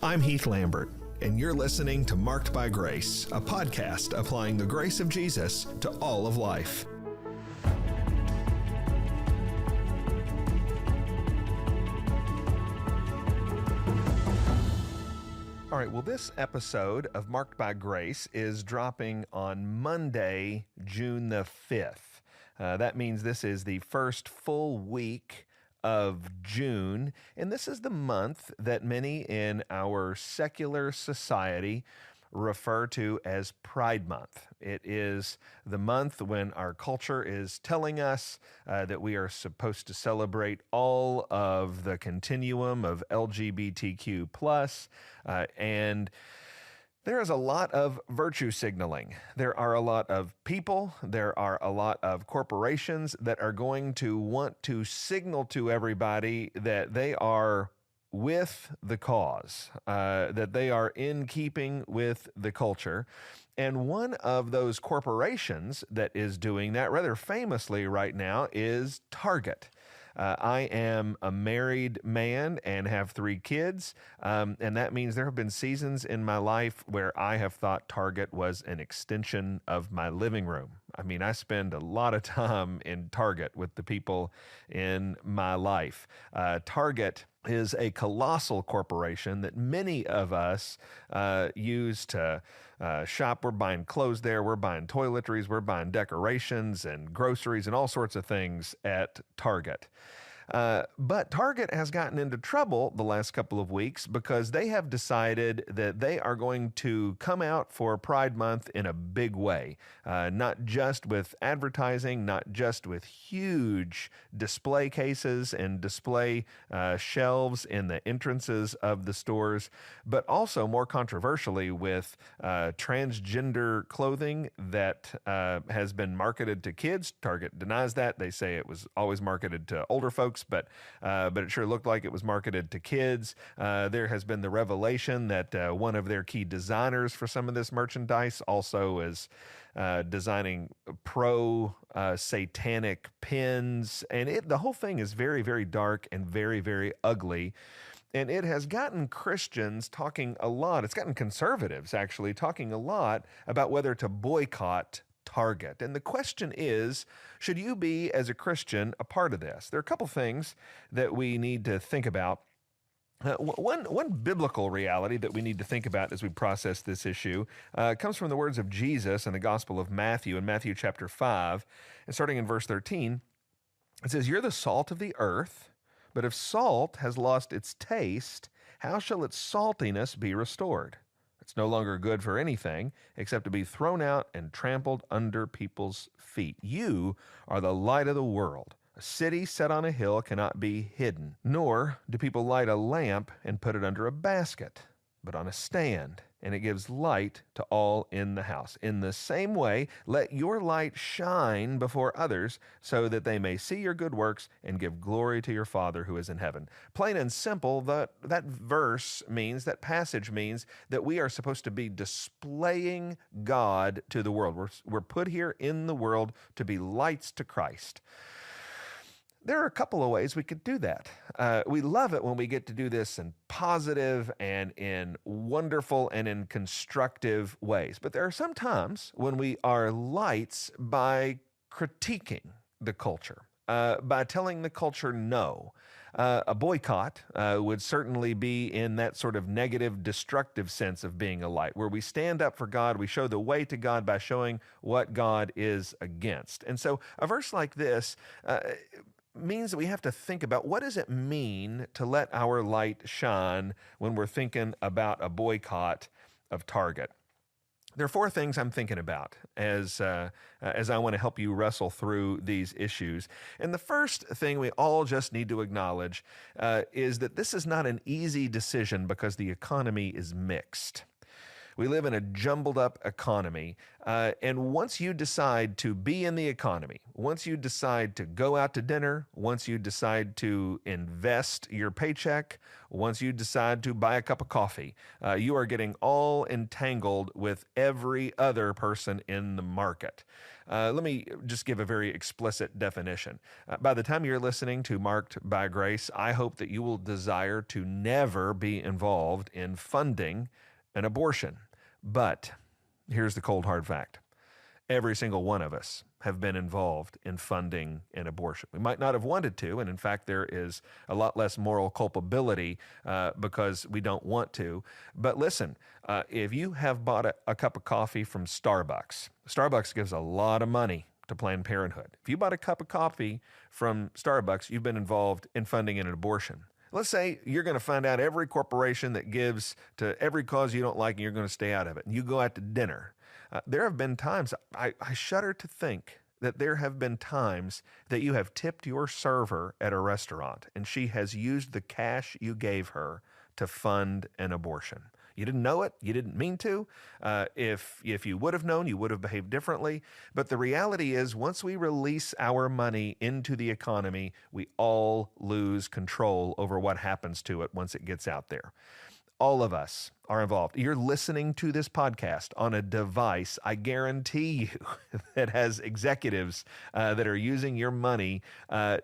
I'm Heath Lambert, and you're listening to Marked by Grace, a podcast applying the grace of Jesus to all of life. All right, well, this episode of Marked by Grace is dropping on Monday, June the 5th. That means this is the first full week of June, and this is the month that many in our secular society refer to as Pride Month. It is the month when our culture is telling us that we are supposed to celebrate all of the continuum of LGBTQ+, and there is a lot of virtue signaling. There are a lot of people, there are a lot of corporations that are going to want to signal to everybody that they are with the cause, that they are in keeping with the culture. And one of those corporations that is doing that rather famously right now is Target. I am a married man and have 3 kids, and that means there have been seasons in my life where I have thought Target was an extension of my living room. I mean, I spend a lot of time in Target with the people in my life. Target is a colossal corporation that many of us use to shop. We're buying clothes there, we're buying toiletries, we're buying decorations and groceries and all sorts of things at Target. But Target has gotten into trouble the last couple of weeks because they have decided that they are going to come out for Pride Month in a big way, not just with advertising, not just with huge display cases and display shelves in the entrances of the stores, but also more controversially with transgender clothing that has been marketed to kids. Target denies that. They say it was always marketed to older folks, but it sure looked like it was marketed to kids. There has been the revelation that one of their key designers for some of this merchandise also is designing pro-satanic pins, and the whole thing is very, very dark and very, very ugly. And it has gotten Christians talking a lot. It's gotten conservatives actually talking a lot about whether to boycott Target. And the question is, should you be, as a Christian, a part of this? There are a couple things that we need to think about. One biblical reality that we need to think about as we process this issue comes from the words of Jesus in the Gospel of Matthew, in Matthew chapter 5, and starting in verse 13, it says, "You're the salt of the earth, but if salt has lost its taste, how shall its saltiness be restored? It's no longer good for anything except to be thrown out and trampled under people's feet. You are the light of the world. A city set on a hill cannot be hidden, nor do people light a lamp and put it under a basket, but on a stand, and it gives light to all in the house. In the same way, let your light shine before others so that they may see your good works and give glory to your Father who is in heaven." Plain and simple, that passage means that we are supposed to be displaying God to the world. We're put here in the world to be lights to Christ. There are a couple of ways we could do that. We love it when we get to do this in positive and in wonderful and in constructive ways. But there are some times when we are lights by critiquing the culture, by telling the culture no. A boycott would certainly be in that sort of negative, destructive sense of being a light, where we stand up for God, we show the way to God by showing what God is against. And so a verse like this means that we have to think about, what does it mean to let our light shine when we're thinking about a boycott of Target? There are 4 things I'm thinking about as I want to help you wrestle through these issues. And the first thing we all just need to acknowledge is that this is not an easy decision because the economy is mixed. We live in a jumbled up economy. And once you decide to be in the economy, once you decide to go out to dinner, once you decide to invest your paycheck, once you decide to buy a cup of coffee, you are getting all entangled with every other person in the market. Let me just give a very explicit definition. By the time you're listening to Marked by Grace, I hope that you will desire to never be involved in funding an abortion. But here's the cold hard fact. Every single one of us have been involved in funding an abortion. We might not have wanted to, and in fact, there is a lot less moral culpability because we don't want to. But listen, if you have bought a cup of coffee from Starbucks, Starbucks gives a lot of money to Planned Parenthood. If you bought a cup of coffee from Starbucks, you've been involved in funding an abortion. Let's say you're going to find out every corporation that gives to every cause you don't like, and you're going to stay out of it, and you go out to dinner. There have been times, I shudder to think that there have been times that you have tipped your server at a restaurant and she has used the cash you gave her to fund an abortion. You didn't know it. You didn't mean to. If you would have known, you would have behaved differently. But the reality is, once we release our money into the economy, we all lose control over what happens to it once it gets out there. All of us are involved. You're listening to this podcast on a device, I guarantee you, that has executives that are using your money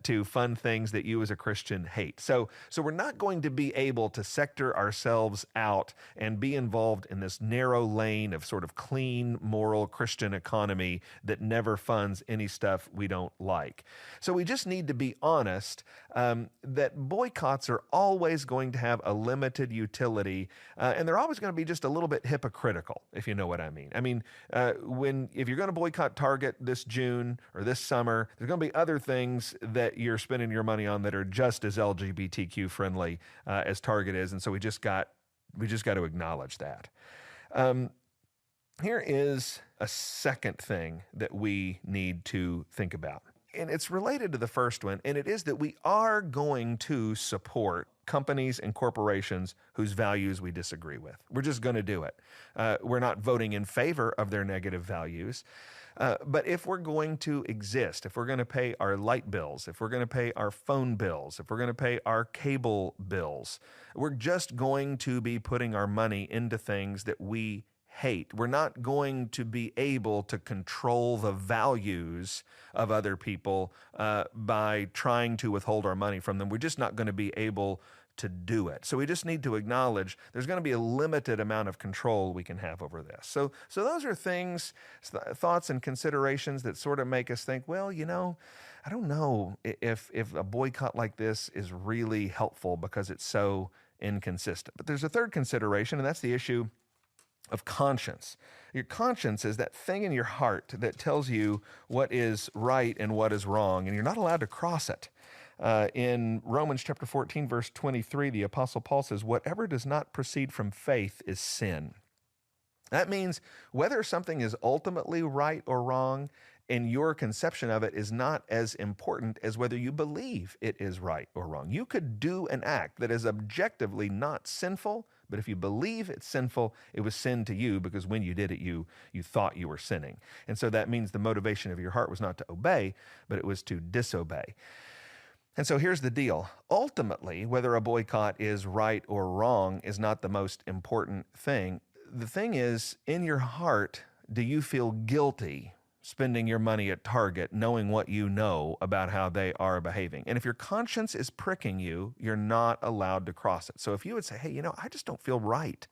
to fund things that you as a Christian hate. So we're not going to be able to sector ourselves out and be involved in this narrow lane of sort of clean, moral Christian economy that never funds any stuff we don't like. So we just need to be honest that boycotts are always going to have a limited utility, and they're always going to be just a little bit hypocritical, if you know what I mean. I mean, if you're going to boycott Target this June or this summer, there's going to be other things that you're spending your money on that are just as LGBTQ friendly as Target is, and so we just got to acknowledge that. Here is a second thing that we need to think about. And it's related to the first one, and it is that we are going to support companies and corporations whose values we disagree with. We're just going to do it. We're not voting in favor of their negative values. But if we're going to exist, if we're going to pay our light bills, if we're going to pay our phone bills, if we're going to pay our cable bills, we're just going to be putting our money into things that we hate. We're not going to be able to control the values of other people by trying to withhold our money from them. We're just not going to be able to do it. So we just need to acknowledge there's going to be a limited amount of control we can have over this. So those are things, thoughts and considerations that sort of make us think, well, you know, I don't know if a boycott like this is really helpful because it's so inconsistent. But there's a third consideration, and that's the issue of conscience. Your conscience is that thing in your heart that tells you what is right and what is wrong, and you're not allowed to cross it. In Romans chapter 14, verse 23, the Apostle Paul says, whatever does not proceed from faith is sin. That means whether something is ultimately right or wrong, and your conception of it is not as important as whether you believe it is right or wrong. You could do an act that is objectively not sinful, but if you believe it's sinful, it was sin to you because when you did it, you thought you were sinning. And so that means the motivation of your heart was not to obey, but it was to disobey. And so here's the deal. Ultimately, whether a boycott is right or wrong is not the most important thing. The thing is, in your heart, do you feel guilty spending your money at Target knowing what you know about how they are behaving? And if your conscience is pricking you, you're not allowed to cross it. So if you would say, hey, you know, I just don't feel right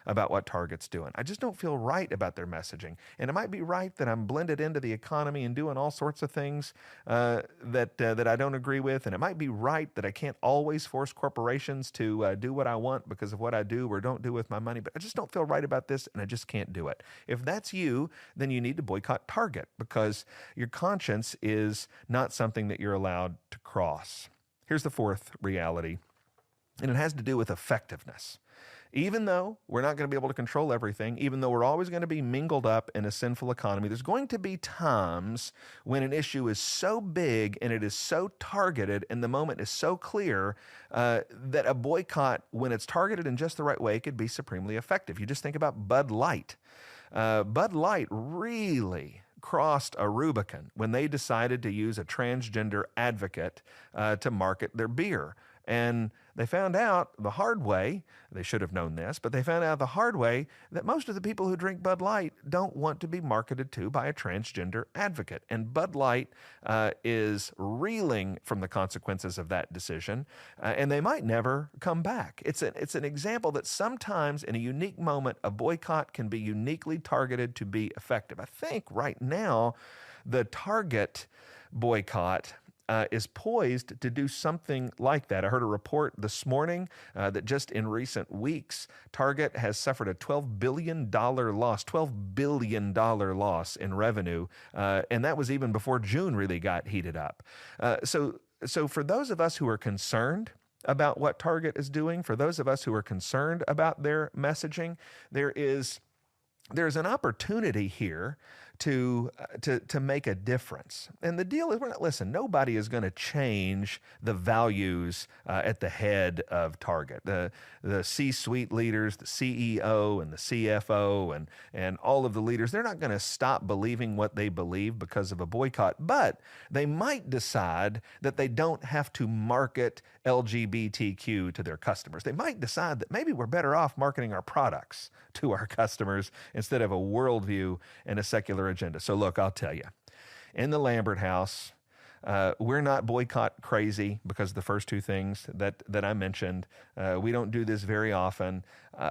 about what Target's doing. I just don't feel right about their messaging. And it might be right that I'm blended into the economy and doing all sorts of things that I don't agree with. And it might be right that I can't always force corporations to do what I want because of what I do or don't do with my money. But I just don't feel right about this, and I just can't do it. If that's you, then you need to boycott Target because your conscience is not something that you're allowed to cross. Here's the fourth reality, and it has to do with effectiveness. Even though we're not going to be able to control everything, even though we're always going to be mingled up in a sinful economy, there's going to be times when an issue is so big and it is so targeted and the moment is so clear that a boycott, when it's targeted in just the right way, could be supremely effective. You just think about Bud Light. Bud Light really crossed a Rubicon when they decided to use a transgender advocate to market their beer. And they found out the hard way, they should have known this, but they found out the hard way that most of the people who drink Bud Light don't want to be marketed to by a transgender advocate. And Bud Light is reeling from the consequences of that decision, and they might never come back. It's an example that sometimes in a unique moment, a boycott can be uniquely targeted to be effective. I think right now, the Target boycott is poised to do something like that. I heard a report this morning that just in recent weeks, Target has suffered a $12 billion loss in revenue, and that was even before June really got heated up. So for those of us who are concerned about what Target is doing, for those of us who are concerned about their messaging, there's an opportunity here to make a difference. And the deal is, listen, nobody is going to change the values at the head of Target. The C-suite leaders, the CEO and the CFO and all of the leaders, they're not going to stop believing what they believe because of a boycott, but they might decide that they don't have to market LGBTQ to their customers. They might decide that maybe we're better off marketing our products to our customers instead of a worldview and a secular agenda. So look, I'll tell you, in the Lambert house, we're not boycott crazy because of the first two things that I mentioned. We don't do this very often,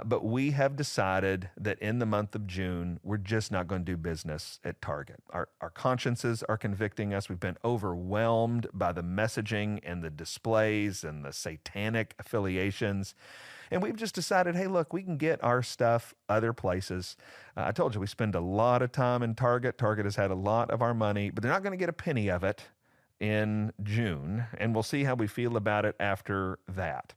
but we have decided that in the month of June, we're just not going to do business at Target. Our consciences are convicting us. We've been overwhelmed by the messaging and the displays and the satanic affiliations. And we've just decided, hey, look, we can get our stuff other places. I told you, we spend a lot of time in Target. Target has had a lot of our money, but they're not going to get a penny of it in June, and we'll see how we feel about it after that.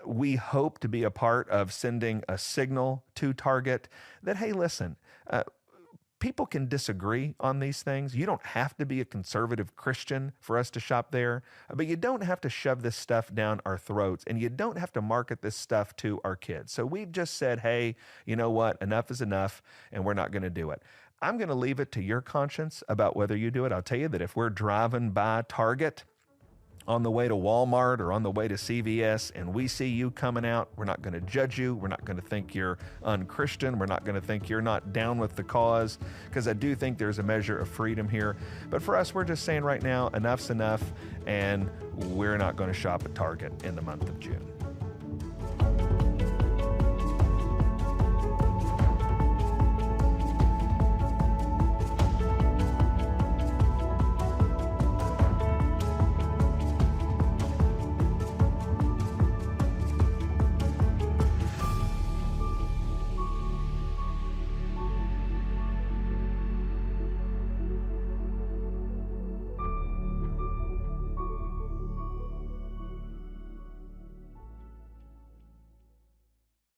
We hope to be a part of sending a signal to Target that, hey, listen, people can disagree on these things. You don't have to be a conservative Christian for us to shop there, but you don't have to shove this stuff down our throats, and you don't have to market this stuff to our kids. So we've just said, hey, you know what? Enough is enough, and we're not going to do it. I'm going to leave it to your conscience about whether you do it. I'll tell you that if we're driving by Target on the way to Walmart or on the way to CVS and we see you coming out, we're not going to judge you. We're not going to think you're unchristian. We're not going to think you're not down with the cause, because I do think there's a measure of freedom here. But for us, we're just saying right now, enough's enough, and we're not going to shop at Target in the month of June.